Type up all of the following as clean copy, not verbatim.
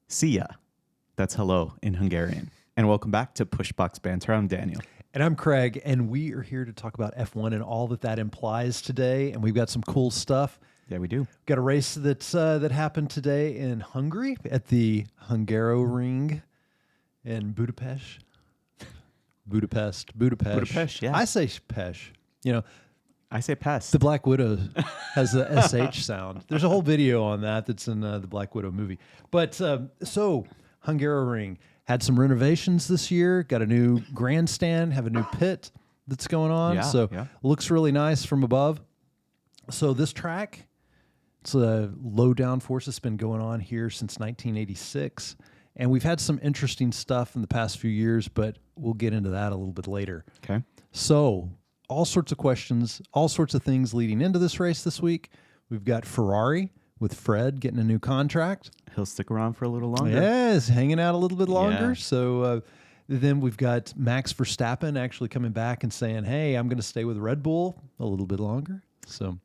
See ya. That's hello in Hungarian. And welcome back to Pushbox Banter. I'm Daniel. And I'm Craig, and we are here to talk about F1 and all that implies today. And we've got some cool stuff. Yeah, we do. Got a race that happened today in Hungary at the Hangaroring in Budapest. Budapest, yeah. I say Pesh. You know, I say pest. the Black Widow has the SH sound. There's a whole video on that's in the Black Widow movie. But so Hangaroring had some renovations this year, got a new grandstand, have a new pit that's going on. Looks really nice from above. So this track, it's a low downforce that's been going on here since 1986. And we've had some interesting stuff in the past few years, but we'll get into that a little bit later. Okay. So all sorts of questions, all sorts of things leading into this race this week. We've got Ferrari with Fred getting a new contract. He'll stick around for a little longer. Yes, hanging out a little bit longer. Yeah. So then we've got Max Verstappen actually coming back and saying, hey, I'm going to stay with Red Bull a little bit longer. So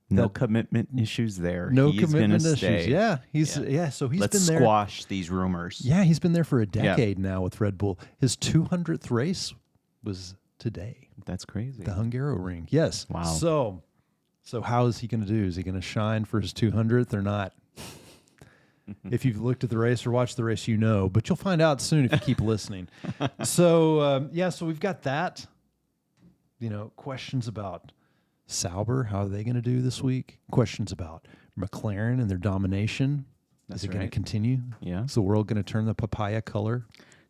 no commitment issues there. No He's commitment gonna issues. stay. Yeah, so he's Let's been there. squash these rumors. Yeah, he's been there for a decade now with Red Bull. His 200th race was today. That's crazy. The Hungaroring. Yes. Wow. So how is he going to do? Is he going to shine for his 200th or not? If you've looked at the race or watched the race, you know, but you'll find out soon if you keep listening. So we've got that. You know, questions about Sauber, how are they going to do this week? Questions about McLaren and their domination. That's Is it going right. to continue? Yeah. Is the world going to turn the papaya color?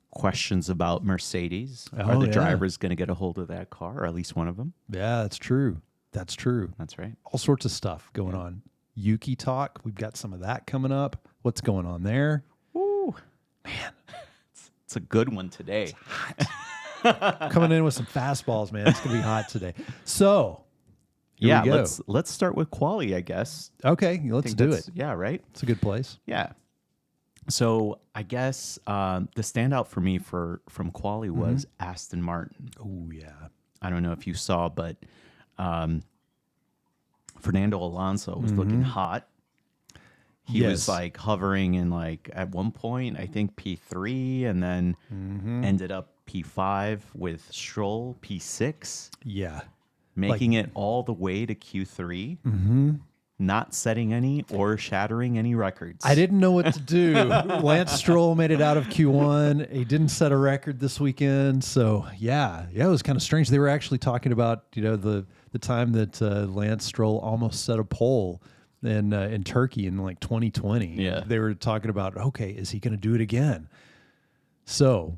Questions about Mercedes. Oh, Are the yeah. drivers going to get a hold of that car, or at least one of them? Yeah, that's true. That's true. That's right. All sorts of stuff going on. Yuki talk. We've got some of that coming up. What's going on there? Ooh, Man, it's a good one today. coming in with some fastballs, man. It's going to be hot today. So, here we go. let's start with quali, I guess. Okay, let's do it. Yeah, right? It's a good place. Yeah. So I guess the standout for me from quali was Aston Martin. Oh, yeah. I don't know if you saw, but Fernando Alonso was looking hot. He was like hovering in like at one point, I think P3, and then ended up P5 with Stroll, P6. Yeah. Making it all the way to Q3, not setting any or shattering any records. I didn't know what to do. Lance Stroll made it out of Q1. He didn't set a record this weekend. So, yeah, it was kind of strange. They were actually talking about, the time that Lance Stroll almost set a pole in Turkey in like 2020. Yeah. They were talking about, okay, is he going to do it again? So,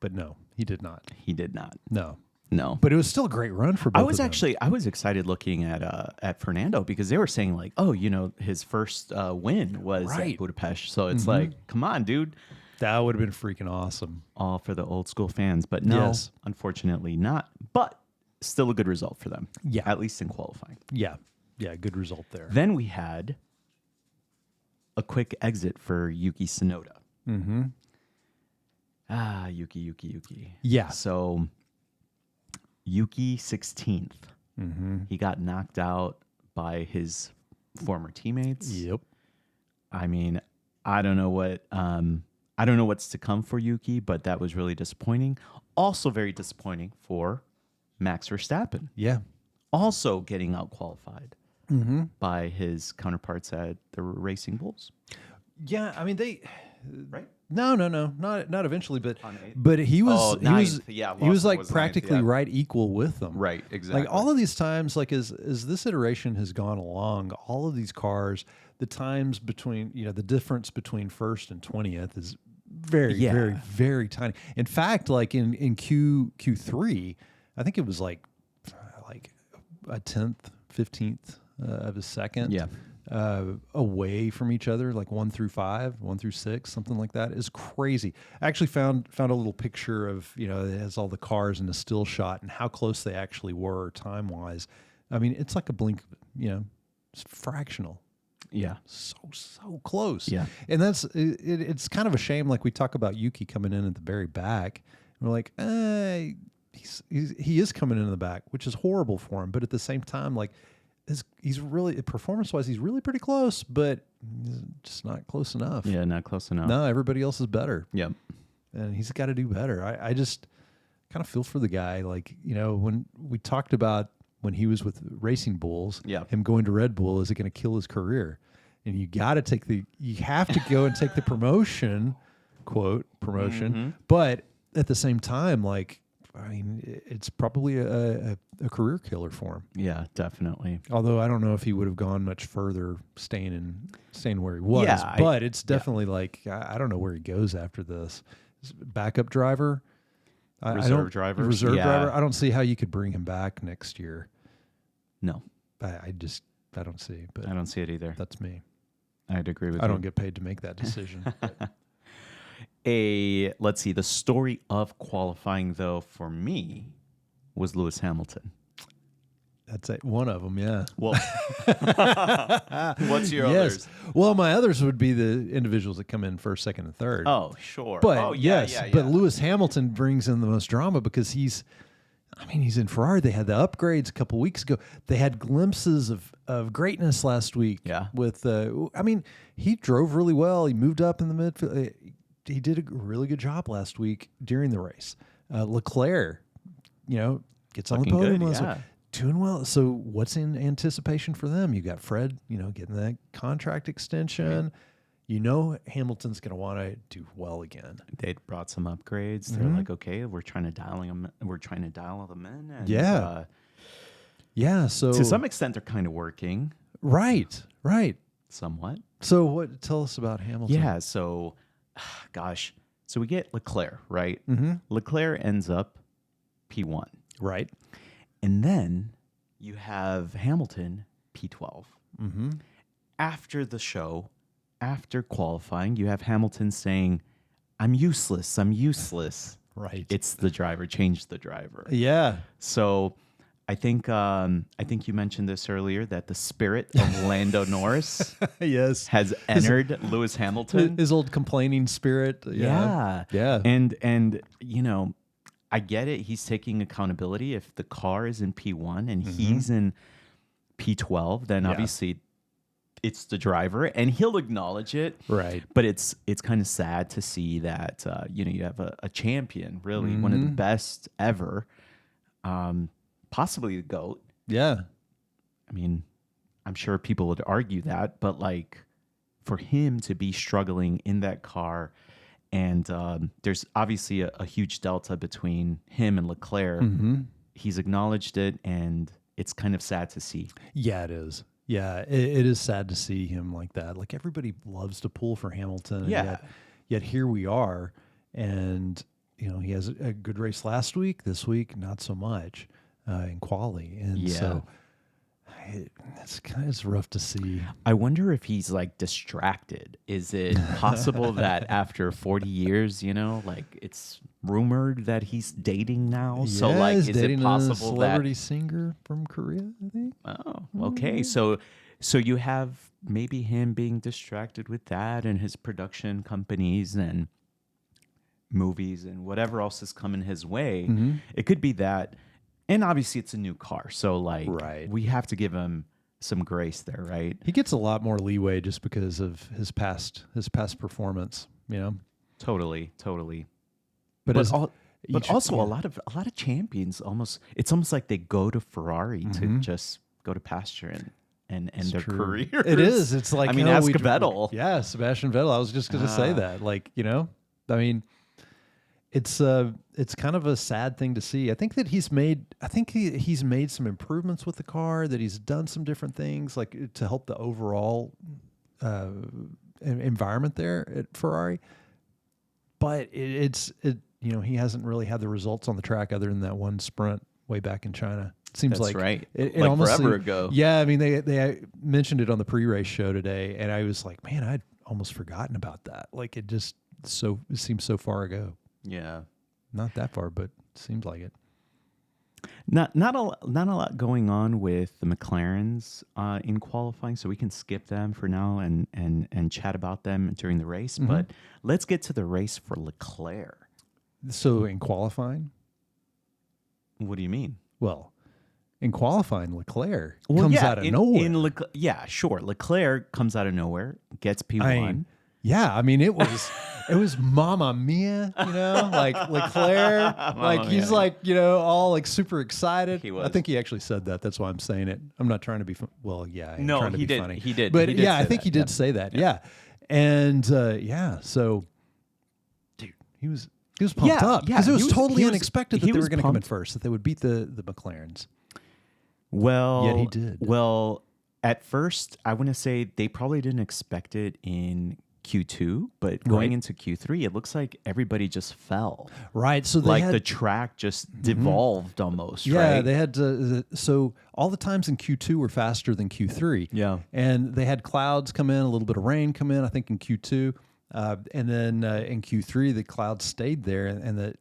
but no, he did not. He did not. No. No. But it was still a great run for both I was of them. I was excited looking at Fernando because they were saying like, oh, his first win was Right. at Budapest. So it's like, come on, dude. That would have been freaking awesome. All for the old school fans. But no, Yes. unfortunately not. But still a good result for them. Yeah. At least in qualifying. Yeah. Yeah, good result there. Then we had a quick exit for Yuki Tsunoda. Mm-hmm. Yuki. Yeah. So Yuki 16th. Mm-hmm. He got knocked out by his former teammates. Yep. I mean, I don't know what's to come for Yuki, but that was really disappointing. Also very disappointing for Max Verstappen. Yeah. Also getting out qualified by his counterparts at the Racing Bulls. Yeah, I mean Right? No, not eventually, but On eighth? but he was ninth. Yeah, he was Lawson like was ninth, practically yeah. right equal with them. Right, exactly. Like all of these times, like as this iteration has gone along, all of these cars, the times between the difference between first and 20th is very, very, very tiny. In fact, like in Q3, I think it was like a 10th, 15th of a second. Yeah. Away from each other, like 1 through 5, 1 through 6, something like that, is crazy. I actually found a little picture of, it has all the cars in a still shot and how close they actually were time wise. I mean, it's like a blink, it's fractional. Yeah. So close. Yeah. And it's kind of a shame. Like we talk about Yuki coming in at the very back. And we're like, he is coming in the back, which is horrible for him. But at the same time, like, he's really performance-wise, he's really pretty close, but just not close enough. Yeah, not close enough. No, everybody else is better. Yep. And he's got to do better. I just kind of feel for the guy. Like, when we talked about when he was with Racing Bulls, him going to Red Bull, is it going to kill his career? And you have to go and take the promotion, quote, promotion. But at the same time, like, I mean, it's probably a career killer for him. Yeah, definitely. Although I don't know if he would have gone much further staying where he was. Yeah, but it's definitely like, I don't know where he goes after this. Backup driver? Reserve driver? Reserve driver? I don't see how you could bring him back next year. No. I don't see. But I don't see it either. That's me. I'd agree with you. I don't get paid to make that decision. Let's see, the story of qualifying, though, for me was Lewis Hamilton. That's one of them, yeah. Well, what's your others? Well, my others would be the individuals that come in first, second, and third. Oh, sure. But but Lewis Hamilton brings in the most drama because he's in Ferrari. They had the upgrades a couple weeks ago. They had glimpses of greatness last week. Yeah. With he drove really well. He moved up in the midfield. He did a really good job last week during the race. Leclerc, gets on the podium last week. Doing well. So what's in anticipation for them? You got Fred, getting that contract extension. Hamilton's going to want to do well again. They brought some upgrades. They're like, okay, we're trying to dial them in. And, So to some extent, they're kind of working. Right. Somewhat. So tell us about Hamilton. Yeah. So, gosh. So we get Leclerc, right? Mm-hmm. Leclerc ends up P1. Right. And then you have Hamilton P12. Mm-hmm. After the show, after qualifying, you have Hamilton saying, I'm useless. Right. It's the driver. Change the driver. Yeah. So I think you mentioned this earlier, that the spirit of Lando Norris yes. has entered Lewis Hamilton. His old complaining spirit. Yeah. And I get it. He's taking accountability. If the car is in P1 and he's in P12, then obviously it's the driver, and he'll acknowledge it. Right. But it's kind of sad to see that you have a champion, really one of the best ever, possibly the GOAT. Yeah. I mean, I'm sure people would argue that, but like for him to be struggling in that car. And there's obviously a huge delta between him and Leclerc. Mm-hmm. He's acknowledged it, and it's kind of sad to see. Yeah, it is. Yeah, it is sad to see him like that. Like, everybody loves to pull for Hamilton. Yeah. Yet here we are, and he has a good race last week. This week, not so much in quali, and so. It's rough to see. I wonder if he's like distracted. Is it possible that after 40 years, like it's rumored that he's dating now? Yeah, so like, is dating it possible a celebrity singer from Korea? I think. Oh, okay. So you have maybe him being distracted with that and his production companies and movies and whatever else is coming his way. Mm-hmm. It could be that. And obviously, it's a new car, so like we have to give him some grace there, right? He gets a lot more leeway just because of his past performance, Totally. But also a lot of champions it's almost like they go to Ferrari to just go to pasture and end their careers. It is. It's like ask Vettel. Yeah, Sebastian Vettel. I was just going to say that. Like it's kind of a sad thing to see. I think that he's made some improvements with the car, that he's done some different things like to help the overall environment there at Ferrari. But he hasn't really had the results on the track other than that one sprint way back in China. It seems That's like right. It like almost forever ago. Yeah, I mean they mentioned it on the pre-race show today, and I was like, man, I'd almost forgotten about that. Like it seems so far ago. Yeah. Not that far, but seems like it. Not a lot going on with the McLarens in qualifying, so we can skip them for now and chat about them during the race. Mm-hmm. But let's get to the race for Leclerc. So in qualifying? What do you mean? Well, in qualifying, Leclerc comes out of nowhere. Sure. Leclerc comes out of nowhere, gets P1. I mean, it was Mamma Mia, like Leclerc, like he's like, all like super excited. He was. I think he actually said that. That's why I'm saying it. I'm not trying to be I'm No, trying to he be did. funny. He did. But He did I say think that. he did say that. Yeah. And so dude, he was pumped up because it was totally unexpected that they were going to come in first, that they would beat the McLarens. Well, yet he did. Well, at first, I want to say they probably didn't expect it in Q2, but going into Q3, it looks like everybody just fell. Right. So the track just devolved almost. Yeah, right? they had to. So all the times in Q2 were faster than Q3. Yeah. And they had clouds come in, a little bit of rain come in, I think in Q2. And then in Q3, the clouds stayed there and the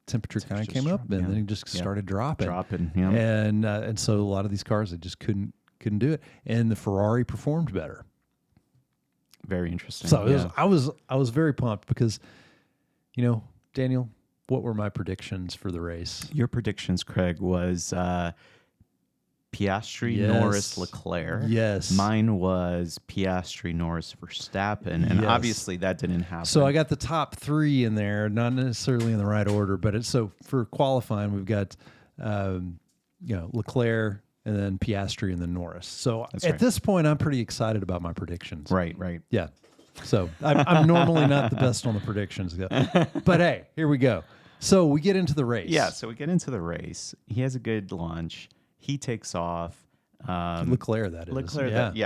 temperature kind of came up and then it just started dropping. Yeah. And so a lot of these cars, they just couldn't do it. And the Ferrari performed better. Very interesting. So I was very pumped because, Daniel, what were my predictions for the race? Your predictions, Craig, was Piastri, Norris, Leclerc. Yes. Mine was Piastri, Norris, Verstappen, and obviously that didn't happen. So I got the top three in there, not necessarily in the right order, but so for qualifying, we've got Leclerc, and then Piastri, and then Norris. So at this point, I'm pretty excited about my predictions. Right. Yeah. So I'm normally not the best on the predictions, but hey, here we go. So we get into the race. Yeah. So we get into the race. He has a good launch. He takes off. Leclerc, that is.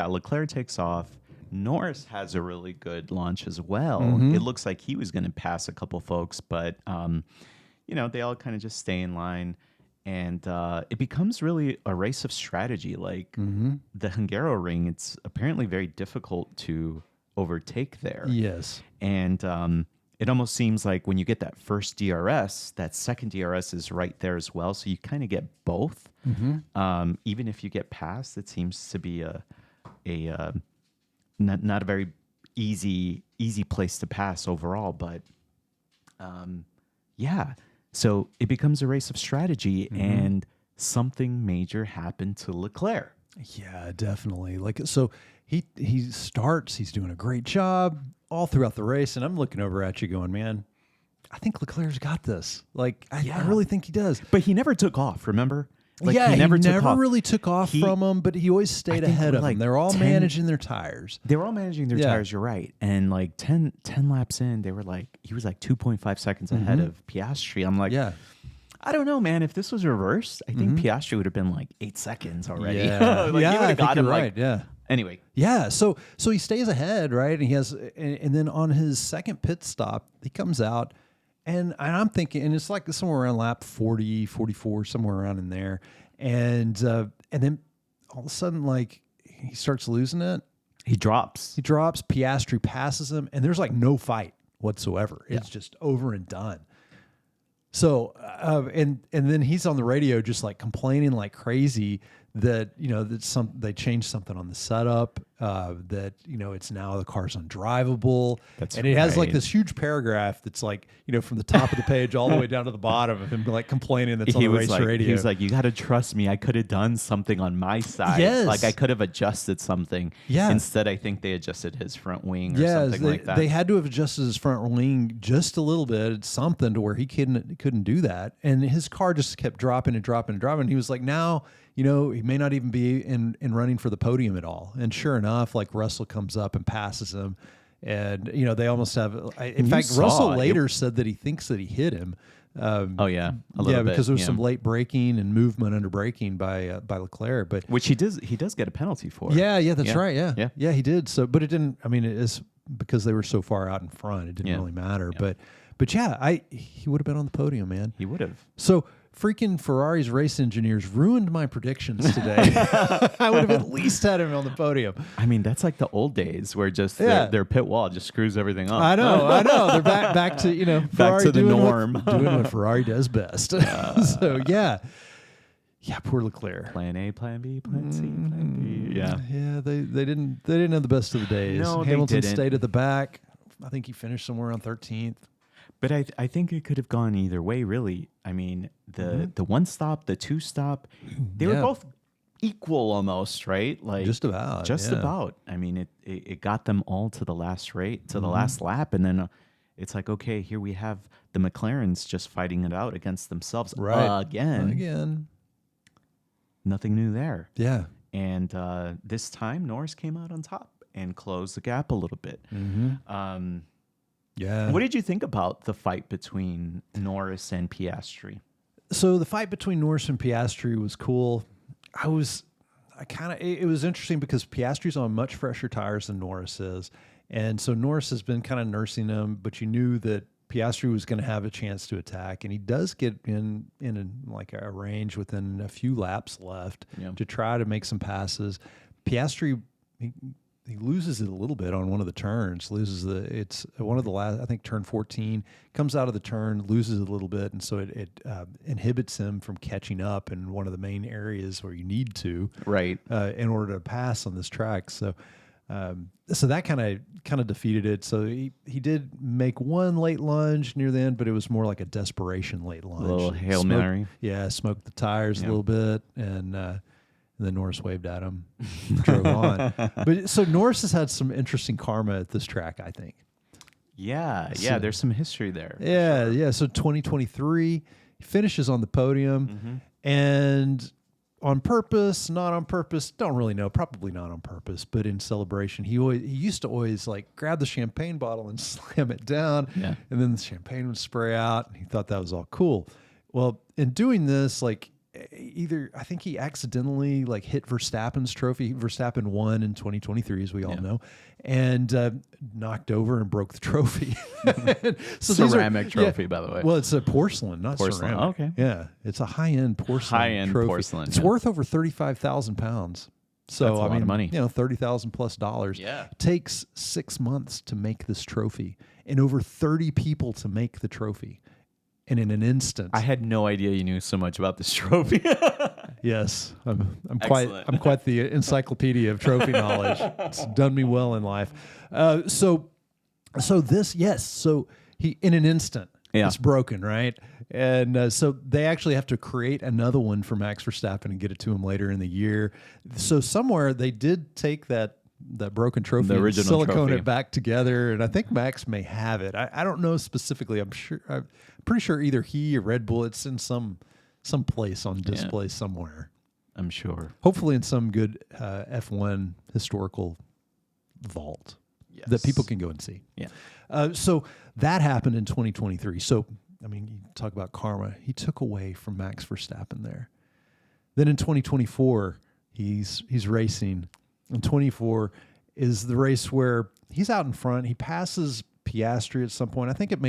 Leclerc takes off. Norris has a really good launch as well. Mm-hmm. It looks like he was going to pass a couple folks, but they all kind of just stay in line. And it becomes really a race of strategy. Like the Hangaroring, it's apparently very difficult to overtake there. Yes. And it almost seems like when you get that first DRS, that second DRS is right there as well. So you kind of get both. Mm-hmm. Even if you get past, it seems to be not a very easy place to pass overall. But so it becomes a race of strategy, and something major happened to Leclerc. Yeah, definitely. So he starts, he's doing a great job all throughout the race, and I'm looking over at you going, man, I think Leclerc's got this. Like, I really think he does. But he never took off, remember? Like, he never really took off from him, but he always stayed ahead of him. They're all managing their tires. They were all managing their tires, you're right. And like 10 laps in, he was like 2.5 seconds ahead of Piastri. I'm like, I don't know, man. If this was reversed, I think Piastri would have been like 8 seconds already. Yeah, he would have got him right. Yeah. Anyway. Yeah. So he stays ahead, right? And he has, and then on his second pit stop, he comes out, and I'm thinking, and it's like somewhere around lap 40, 44, somewhere around in there. And then all of a sudden, like, he starts losing it. He drops. Piastri passes him, and there's like no fight whatsoever. It's just over and done. So, and then he's on the radio just like complaining like crazy that, they changed something on the setup, that, it's now the car's undrivable. And it has like this huge paragraph that's like, from the top of the page all the way down to the bottom of him like complaining that's on the race radio. He was like, you got to trust me. I could have done something on my side. Yes. Like I could have adjusted something. Yeah. Instead, I think they adjusted his front wing or something like that. They had to have adjusted his front wing just a little bit, something to where he couldn't do that. And his car just kept dropping and dropping and dropping. He was like, now, he may not even be in running for the podium at all. And sure enough, like Russell comes up and passes him. And, they almost have, in fact, Russell later said that he thinks that he hit him. A little bit. Because there was some late braking and movement under braking by Leclerc. But which he does get a penalty for. Yeah, that's right. Yeah, he did. So, but it didn't, it is because they were so far out in front, it didn't really matter. Yeah. But yeah, he would have been on the podium, man. He would have. So freaking Ferrari's race engineers ruined my predictions today. I would have at least had him on the podium. That's like the old days where just their pit wall just screws everything up. I know. They're back to back to the norm, doing what Ferrari does best. So yeah, poor Leclerc. Plan A, Plan B, Plan C, Plan B. Yeah. They didn't have the best of the days. No, Hamilton they didn't. stayed at the back. I think he finished somewhere around 13th. But I think it could have gone either way, really. I mean, the one stop, the two stop, they were both equal almost, right? Like Just about. just yeah. about. I mean, it got them all to the last the last lap, and then it's like, okay, here we have the McLarens just fighting it out against themselves Again. Nothing new there. Yeah. And this time, Norris came out on top and closed the gap a little bit. Yeah. What did you think about the fight between Norris and Piastri? So the fight between Norris and Piastri was cool. It was interesting because Piastri's on much fresher tires than Norris is. And so Norris has been kind of nursing him, but you knew that Piastri was going to have a chance to attack. And he does get in a range within a few laps left to try to make some passes. Piastri, he loses it a little bit on one of the turns, it's one of the last, I think turn 14, comes out of the turn, loses it a little bit. And so it inhibits him from catching up in one of the main areas where you need to, right, in order to pass on this track. So, so that kind of defeated it. So he did make one late lunge near the end, but it was more like a desperation late lunge. A little Hail Mary. Yeah. Smoked the tires a little bit. And then Norris waved at him, drove on. But so Norris has had some interesting karma at this track, I think. Yeah, So- there's some history there. Yeah. So 2023, he finishes on the podium, and on purpose, not on purpose, don't really know. Probably not on purpose, but in celebration, he used to always like grab the champagne bottle and slam it down, and then the champagne would spray out, and he thought that was all cool. Well, in doing this, like, I think he accidentally like hit Verstappen's trophy. Verstappen won in 2023, as we all know, and knocked over and broke the trophy. So ceramic trophy, by the way. Well, it's a porcelain, not ceramic. Okay. Yeah, it's a high-end porcelain. High-end trophy. porcelain. It's worth over 35,000 pounds. So That's a lot of money. $30,000+. Yeah. It takes 6 months to make this trophy, and over 30 people to make the trophy. And in an instant, I had no idea you knew so much about this trophy. yes, I'm quite the encyclopedia of trophy knowledge. It's done me well in life. So he in an instant, it's broken, right? And so they actually have to create another one for Max Verstappen and get it to him later in the year. So somewhere they did take that broken trophy, the original silicone trophy, it back together, and I think Max may have it. I don't know specifically. I'm pretty sure either he or Red Bull. It's in some place on display somewhere. I'm sure. Hopefully, in some good F1 historical vault that people can go and see. Yeah. So that happened in 2023. So I mean, you talk about karma. He took away from Max Verstappen there. Then in 2024, he's racing. And 24 is the race where he's out in front. He passes Piastri at some point. I think it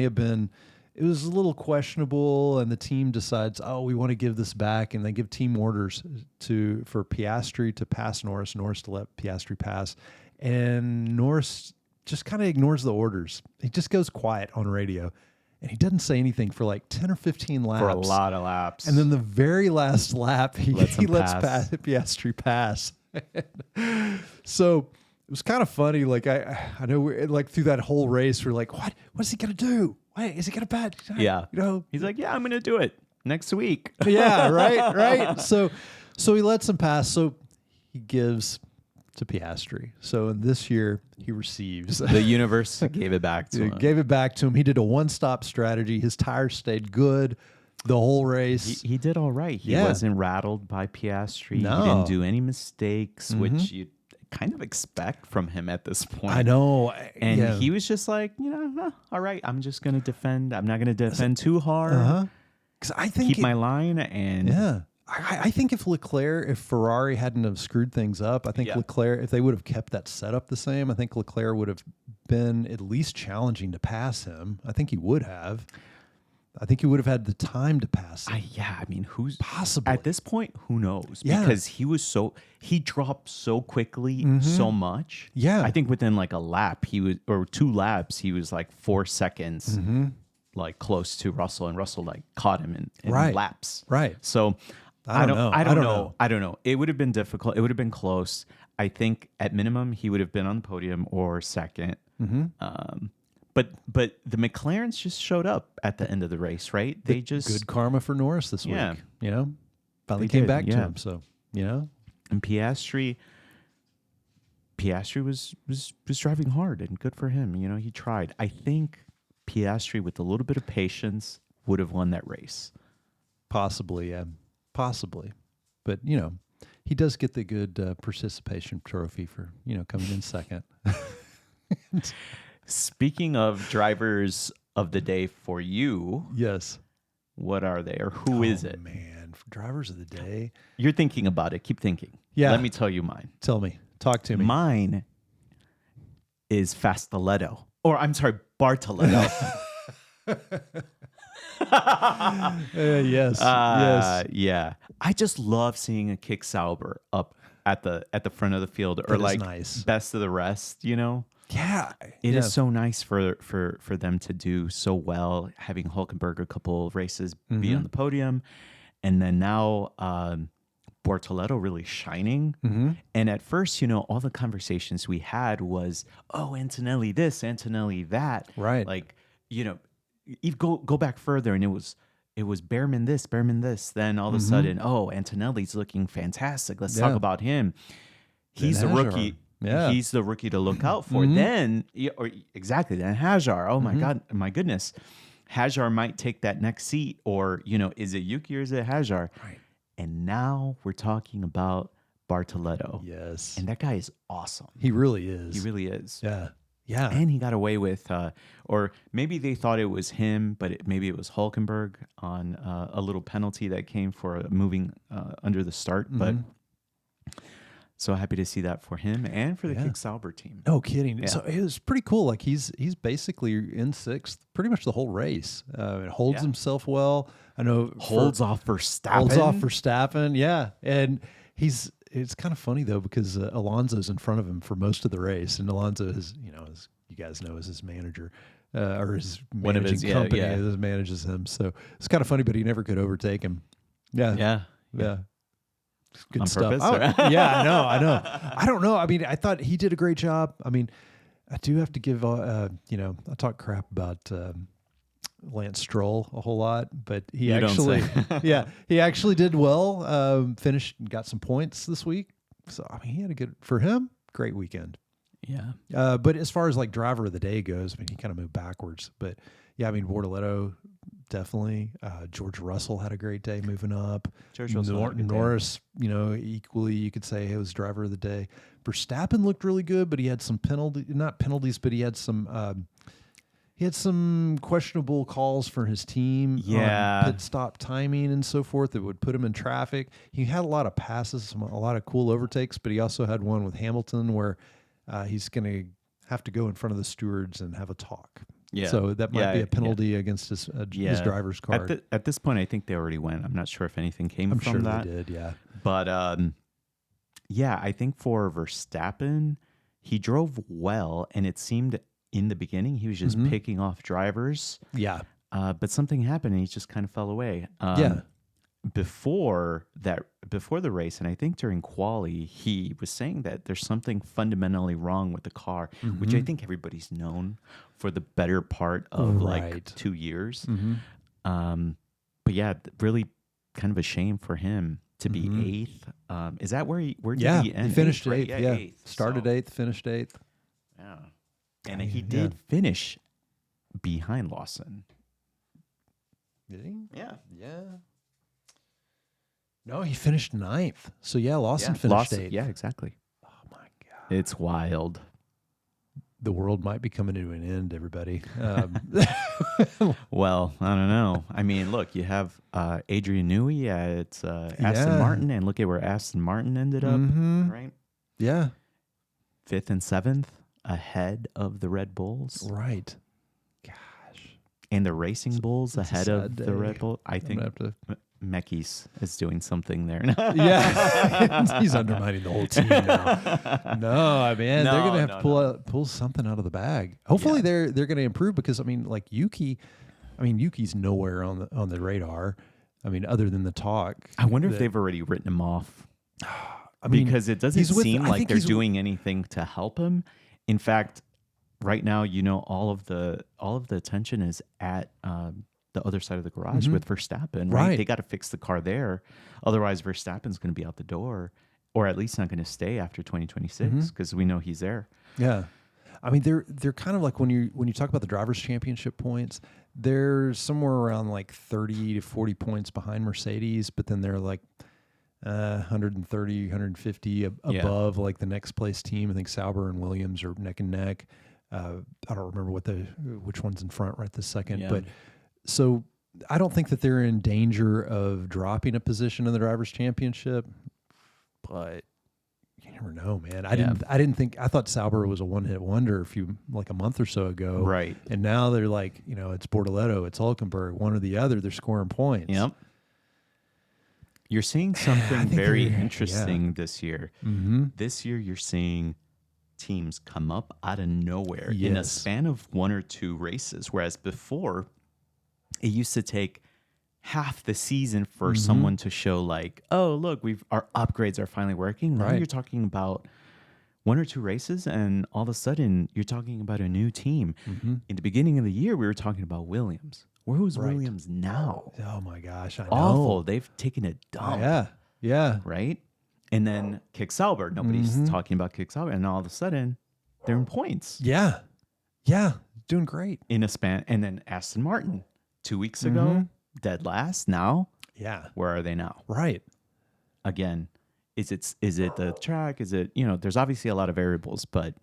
was a little questionable, and the team decides, we want to give this back, and they give team orders for Piastri to pass Norris to let Piastri pass. And Norris just kind of ignores the orders. He just goes quiet on radio, and he doesn't say anything for like 10 or 15 laps. For a lot of laps. And then the very last lap, he lets Piastri pass. So it was kind of funny. Like I know like through that whole race, we're like, what's he gonna do? Why is he gonna bet? Yeah, he's like, I'm gonna do it next week. Yeah, right. So he lets him pass. So he gives to Piastri. So this year he receives. The universe gave it back to him. Gave it back to him. He did a one-stop strategy. His tires stayed good the whole race. He did all right. He wasn't rattled by Piastri. No. He didn't do any mistakes, which you kind of expect from him at this point. I know. And he was just like, all right, I'm just going to defend. I'm not going to defend too hard. Because I think keep my line. And I think if Ferrari hadn't have screwed things up, I think Leclerc, if they would have kept that setup the same, I think Leclerc would have been at least challenging to pass him. I think he would have. I think he would have had the time to pass him. I mean, who's possible at this point? Who knows? Because he dropped so quickly, so much. Yeah, I think within like a lap, or 2 laps, he was like 4 seconds, like close to Russell, and Russell like caught him in laps. Right. So I don't know. It would have been difficult. It would have been close. I think at minimum he would have been on the podium or second. But the McLarens just showed up at the end of the race, right? They just good karma for Norris this week. Yeah. You know, finally They came did, back to yeah. him. So, you know, and Piastri was driving hard and good for him. You know, he tried. I think Piastri with a little bit of patience would have won that race. possibly, yeah, possibly. But, you know, he does get the good participation trophy for, you know, coming in second. Speaking of drivers of the day for you, Yes. what are they or who is it? Man, for drivers of the day. You're thinking about it. Keep thinking. Yeah. Let me tell you mine. Tell me. Talk to me. Mine is Fastoletto. Or I'm sorry, Bartoletto. Yes. Yes. Yeah. I just love seeing a Kick Sauber up at the front of the field or That is like nice. best of the rest, you know? Yeah. It is so nice for them to do so well, having Hulkenberg a couple of races be on the podium. And then now Bortoletto really shining. And at first, you know, all the conversations we had was, oh, Antonelli this, Antonelli that. Right. Like, you know, you go back further and it was Behrman this, Behrman this. Then all of a sudden, oh, Antonelli's looking fantastic. Let's talk about him. He's the Hajar. rookie. Yeah. He's the rookie to look out for. Then, then Hajar. Oh my God, my goodness. Hajar might take that next seat, or, you know, is it Yuki or is it Hajar? Right. And now we're talking about Bartoletto. Yes. And that guy is awesome. He really is. He really is. Yeah. Yeah. And he got away with, or maybe they thought it was him, but maybe it was Hulkenberg on a little penalty that came for moving under the start. But so happy to see that for him and for the Kick Sauber team. No kidding. Yeah. So it was pretty cool. Like he's basically in sixth pretty much the whole race. It holds himself well. I know Holds off Verstappen. Holds off Verstappen. Yeah. And it's kind of funny though, because Alonso's in front of him for most of the race. And Alonso is, you know, as you guys know, is his manager or his managing company that manages him. So it's kind of funny, but he never could overtake him. Yeah. Yeah. Yeah. Good On stuff. purpose, Yeah, I know. I don't know. I mean, I thought he did a great job. I mean, I do have to give, you know, I talk crap about Lance Stroll a whole lot, but he he actually did well. Finished, got some points this week. So, I mean, he had a great weekend. Yeah. But as far as like driver of the day goes, I mean, he kind of moved backwards. But yeah, I mean, Bortoletto, definitely. George Russell had a great day moving up. Norris, you know, equally, you could say he was driver of the day. Verstappen looked really good, but he had some not penalties, but he had some questionable calls for his team on pit stop timing and so forth that would put him in traffic. He had a lot of passes, a lot of cool overtakes, but he also had one with Hamilton where he's going to have to go in front of the stewards and have a talk. Yeah. So that might be a penalty against his driver's card. At this point, I think they already went. I'm not sure if anything came I'm from sure that. they did, yeah. But I think for Verstappen, he drove well, and it seemed in the beginning he was just picking off drivers. Yeah. But something happened, and he just kind of fell away. Before the race, and I think during quali, he was saying that there's something fundamentally wrong with the car, which I think everybody's known for the better part of like 2 years. But yeah, really kind of a shame for him to be eighth. Is that where did he end? He finished eighth, eighth. right? Eighth. Started eighth, finished eighth. Yeah, and he did finish behind Lawson. Did he? Yeah. No, he finished ninth. So yeah, Lawson finished eighth. Yeah, exactly. Oh my God. It's wild. The world might be coming to an end, everybody. Well, I don't know. I mean, look, you have Adrian Newey at Aston Martin, and look at where Aston Martin ended up, right? Yeah. 5th and 7th ahead of the Red Bulls. Right. Gosh. And the Racing Bulls ahead of day. the Red Bull. I think Mekis is doing something there. Yeah. He's undermining the whole team now. No, man, they're going to have to pull something out of the bag. Hopefully they're going to improve because, I mean, like Yuki's nowhere on the radar. I mean, other than the talk. I wonder if they've already written him off. I mean, because it doesn't seem like they're doing anything to help him. In fact, right now, all of the attention is at the other side of the garage with Verstappen, right? They got to fix the car there. Otherwise, Verstappen's going to be out the door, or at least not going to stay after 2026 because we know he's there. Yeah. I mean, they're kind of like when you talk about the drivers' championship points, they're somewhere around like 30 to 40 points behind Mercedes, but then they're like 130, 150 above like the next place team. I think Sauber and Williams are neck and neck. I don't remember which one's in front right this second, but so I don't think that they're in danger of dropping a position in the drivers' championship, but you never know, man. I thought Sauber was a one-hit wonder a month or so ago. Right. And now they're like, it's Bortoleto, it's Hulkenberg, one or the other, they're scoring points. Yep. You're seeing something very interesting this year. This year you're seeing teams come up out of nowhere in a span of 1 or 2 races, whereas before it used to take half the season for someone to show like, oh, look, our upgrades are finally working. Now you're talking about 1 or 2 races, and all of a sudden you're talking about a new team. In the beginning of the year, we were talking about Williams. Where's Williams now? Oh my gosh, I know. Awful. They've taken a dump. Yeah. Right? And then Kick Sauber. Nobody's talking about Kick Sauber. And all of a sudden, they're in points. Yeah. Doing great. In a span. And then Aston Martin, 2 weeks ago, dead last. Now, where are they now? Right. Again, is it the track? Is it, there's obviously a lot of variables, but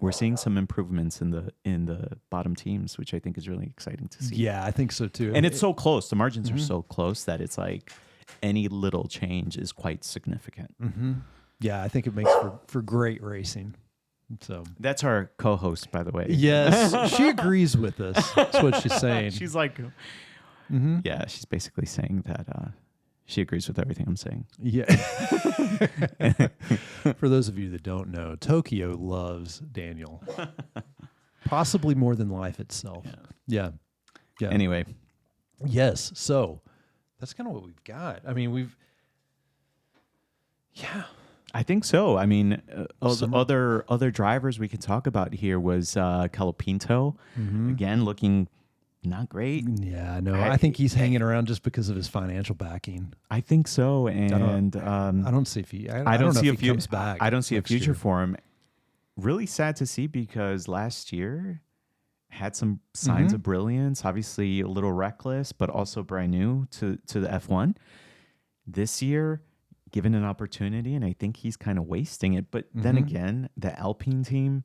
we're seeing some improvements in the bottom teams, which I think is really exciting to see. Yeah, I think so too. And it's so close. The margins are so close that it's like any little change is quite significant. Yeah, I think it makes for great racing. So that's our co-host, by the way. Yes, she agrees with us. That's what she's saying. She's like, yeah, she's basically saying that she agrees with everything I'm saying. Yeah. For those of you that don't know, Tokyo loves Daniel, possibly more than life itself. Yeah. Anyway, yes. So that's kind of what we've got. I mean, I think so. I mean, other drivers we can talk about here was Calapinto, again looking not great. Yeah, no, I think he's hanging around just because of his financial backing. I think so, and I don't see if he. I don't see if he comes back. I don't see a future for him. Really sad to see because last year had some signs of brilliance. Obviously, a little reckless, but also brand new to the F1. This year, given an opportunity, and I think he's kind of wasting it. But then again, the Alpine team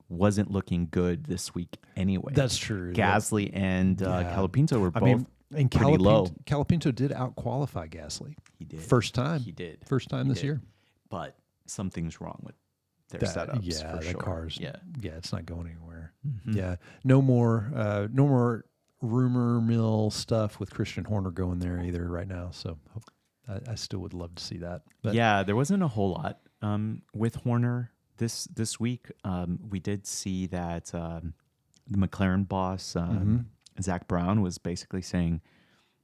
wasn't looking good this week anyway. That's true. Gasly and Calapinto were both pretty low. Calapinto did out-qualify Gasly. He did. First time. He did. First time this year. But something's wrong with their setups. Yeah, for the sure. Cars. Yeah, it's not going anywhere. Yeah, no more rumor mill stuff with Christian Horner going there either right now. So I still would love to see that. But yeah, there wasn't a whole lot with Horner this week. We did see that the McLaren boss Zach Brown was basically saying,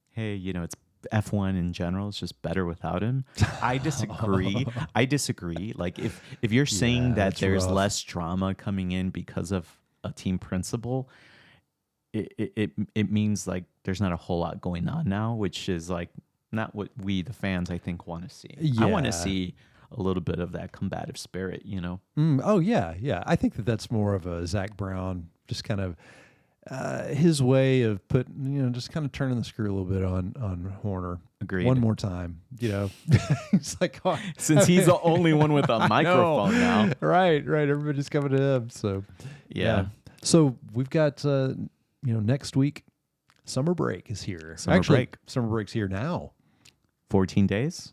"Hey, it's F1 in general is just better without him." I disagree. Like if you're saying that there's less drama coming in because of a team principal, it means like there's not a whole lot going on now, which is like not what we the fans I think want to see. I want to see a little bit of that combative spirit, Oh yeah. I think that's more of a Zach Brown, just kind of his way of putting, just kind of turning the screw a little bit on Horner. Agreed. One more time, It's like, since he's the only one with a microphone now. Right. Everybody's coming to him. So yeah. So we've got next week, summer break is here. Summer break's here now. 14 days.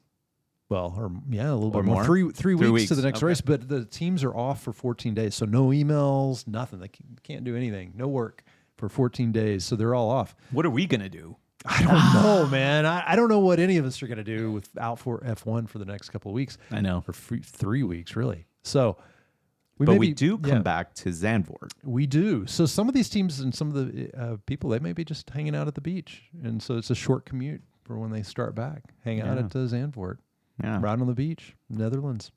Well, a little bit more. 3 weeks to the next race, but the teams are off for 14 days. So no emails, nothing. They can't do anything. No work for 14 days. So they're all off. What are we going to do? I don't know, man. I don't know what any of us are going to do without for F1 for the next couple of weeks. I know. For 3 weeks, really. So we do come back to Zandvoort. We do. So some of these teams and some of the people, they may be just hanging out at the beach. And so it's a short commute for when they start back. Hang out at Zandvoort. Yeah. Right on the beach, Netherlands.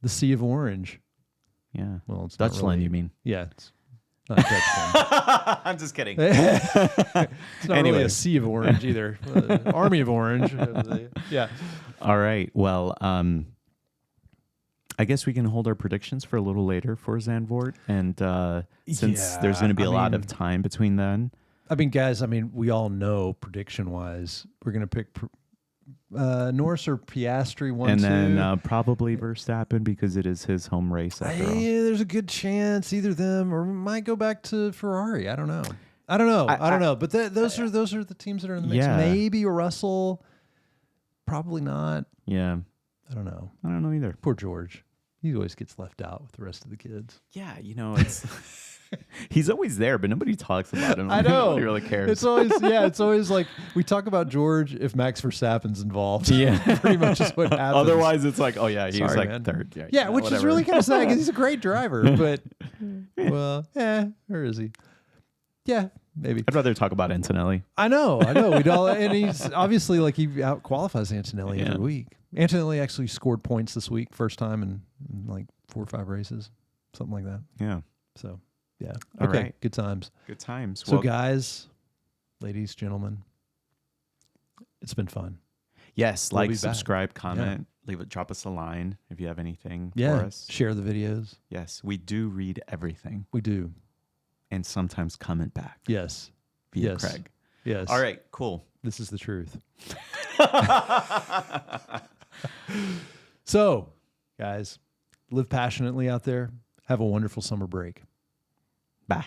The Sea of Orange. Yeah. Well, it's Dutchland, not really, you mean? Yeah, it's not Dutchland. I'm just kidding. It's not really Anyway. a sea of orange either. Army of orange. Yeah. All right. Well, I guess we can hold our predictions for a little later for Zandvoort. And since there's going to be a lot of time between then. I mean, guys, we all know prediction-wise, we're going to pick Norris or Piastri 1-2. And then probably Verstappen because it is his home race after all. There's a good chance either them or might go back to Ferrari. I don't know. I don't know. But those are the teams that are in the mix. Yeah. Maybe Russell. Probably not. Yeah. I don't know. I don't know either. Poor George. He always gets left out with the rest of the kids. Yeah, it's he's always there, but nobody talks about him. I know. Nobody really cares. It's always like we talk about George if Max Verstappen's involved. Yeah. Pretty much is what happens. Otherwise, it's like, oh yeah, he's Sorry, like man. third. Yeah, which is really kind of sad because he's a great driver. But or is he? Yeah, maybe. I'd rather talk about Antonelli. I know. We'd all, and he's obviously like he out qualifies Antonelli every week. Antonelli actually scored points this week, first time in like 4 or 5 races, something like that. Yeah. So, yeah. All Okay. right. Good times. Good times. So, guys, ladies, gentlemen, it's been fun. Yes, We'll like, be back. subscribe, comment, drop us a line if you have anything for Yeah. us. Share the videos. Yes, we do read everything We do. and sometimes comment back Yes. via Yes. Craig. Yes. All right, cool. This is the truth. So, guys, live passionately out there. Have a wonderful summer break. Bye.